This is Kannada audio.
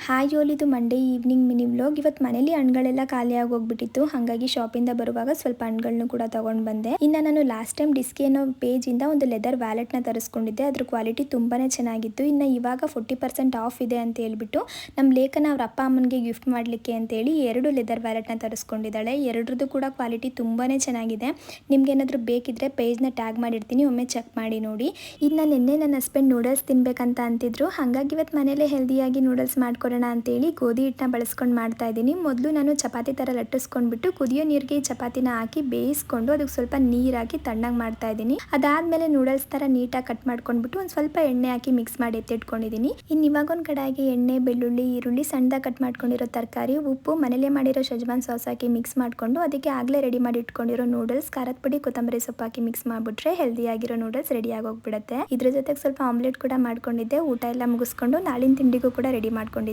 ಹಾಯ್ ಇದು ಮಂಡೇ ಈವ್ನಿಂಗ್ ಮಿನಿ ವ್ಲಾಗ್. ಇವತ್ತು ಮನೇಲಿ ಹಣ್ಣುಗಳೆಲ್ಲ ಖಾಲಿಯಾಗಿ ಹೋಗ್ಬಿಟ್ಟಿತ್ತು. ಹಾಗಾಗಿ ಶಾಪಿಂದ ಬರುವಾಗ ಸ್ವಲ್ಪ ಹಣ್ಣುಗಳನ್ನು ಕೂಡ ತಗೊಂಡು ಬಂದೆ. ಇನ್ನು ನಾನು ಲಾಸ್ಟ್ ಟೈಮ್ ಡಿಸ್ಕಿ ಅನ್ನೋ ಪೇಜಿಂದ ಒಂದು ಲೆದರ್ ವ್ಯಾಲೆಟ್ನ ತರಿಸ್ಕೊಂಡಿದ್ದೆ. ಅದ್ರ ಕ್ವಾಲಿಟಿ ತುಂಬಾನೇ ಚೆನ್ನಾಗಿತ್ತು. ಇನ್ನು ಇವಾಗ 40% ಆಫ್ ಇದೆ ಅಂತ ಹೇಳ್ಬಿಟ್ಟು ನಮ್ಮ ಲೇಖನ ಅವ್ರ ಅಪ್ಪ ಅಮ್ಮನಿಗೆ ಗಿಫ್ಟ್ ಮಾಡಲಿಕ್ಕೆ ಅಂತೇಳಿ 2 ಲೆದರ್ ವ್ಯಾಲೆಟ್ನ ತರಿಸ್ಕೊಂಡಿದ್ದಾಳೆ. ಎರಡರದ್ದು ಕೂಡ ಕ್ವಾಲಿಟಿ ತುಂಬಾನೇ ಚೆನ್ನಾಗಿದೆ. ನಿಮ್ಗೆ ಏನಾದರೂ ಬೇಕಿದ್ರೆ ಪೇಜ್ನ ಟ್ಯಾಗ್ ಮಾಡಿರ್ತೀನಿ, ಒಮ್ಮೆ ಚೆಕ್ ಮಾಡಿ ನೋಡಿ. ಇನ್ನು ನಿನ್ನೆ ನನ್ನ ಹಸ್ಬೆಂಡ್ ನೂಡಲ್ಸ್ ತಿನ್ಬೇಕಂತ ಅಂತಿದ್ರು. ಹಾಗಾಗಿ ಇವತ್ತು ಮನೇಲೆ ಹೆಲ್ದಿಯಾಗಿ ನೂಡಲ್ಸ್ ಮಾಡ್ಕೊಡೋಣ ಅಂತೇಳಿ ಗೋಧಿ ಹಿಟ್ಟನ್ನ ಬಳಸ್ಕೊಂಡು ಮಾಡ್ತಾ ಇದ್ದೀನಿ. ಮೊದಲು ನಾನು ಚಪಾತಿ ಥರ ಲಟ್ಟಿಸ್ಕೊಂಡ್ಬಿಟ್ಟು ಕುದಿಯೋ ನೀರಿಗೆ ಈ ಚಪಾತಿನ ಹಾಕಿ ಬೇಯಿಸ್ಕೊಂಡು ಅದಕ್ಕೆ ಸ್ವಲ್ಪ ನೀರು ಹಾಕಿ ತಣ್ಣಗೆ ಮಾಡ್ತಾ ಇದ್ದೀನಿ. ಅದಾದಮೇಲೆ ನೂಡಲ್ಸ್ ಥರ ನೀಟಾಗಿ ಕಟ್ ಮಾಡ್ಕೊಂಡ್ಬಿಟ್ಟು ಒಂದು ಸ್ವಲ್ಪ ಎಣ್ಣೆ ಹಾಕಿ ಮಿಕ್ಸ್ ಮಾಡಿ ಎತ್ತಿಟ್ಕೊಂಡಿದ್ದೀನಿ. ಇನ್ನು ಇವಾಗ ಒಂದು ಕಡಾಯಿಗೆ ಎಣ್ಣೆ, ಬೆಳ್ಳುಳ್ಳಿ, ಈರುಳ್ಳಿ, ಸಣ್ಣದಾಗಿ ಕಟ್ ಮಾಡ್ಕೊಂಡಿರೋ ತರಕಾರಿ, ಉಪ್ಪು, ಮನೇಲೆ ಮಾಡಿರೋ ಶೆಜ್ವಾನ್ ಸಾಸ್ ಹಾಕಿ ಮಿಕ್ಸ್ ಮಾಡಿಕೊಂಡು ಅದಕ್ಕೆ ಆಗಲೇ ರೆಡಿ ಮಾಡಿ ಇಟ್ಕೊಂಡಿರೋ ನೂಡಲ್ಸ್, ಖಾರದ ಪುಡಿ, ಕೊತ್ತಂಬರಿ ಸೊಪ್ಪು ಹಾಕಿ ಮಿಕ್ಸ್ ಮಾಡಿಬಿಟ್ರೆ ಹೆಲ್ದಿಯಾಗಿರೋ ನೂಡಲ್ಸ್ ರೆಡಿ ಆಗೋಗ್ಬಿಡುತ್ತೆ. ಇದ್ರ ಜೊತೆಗೆ ಸ್ವಲ್ಪ ಆಮ್ಲೆಟ್ ಕೂಡ ಮಾಡ್ಕೊಂಡಿದ್ದೆ. ಊಟ ಎಲ್ಲ ಮುಗಿಸ್ಕೊಂಡು ನಾಳಿನ ತಿಂಡಿಗೂ ಕೂಡ ರೆಡಿ ಮಾಡ್ಕೊಂಡಿದ್ದೆ.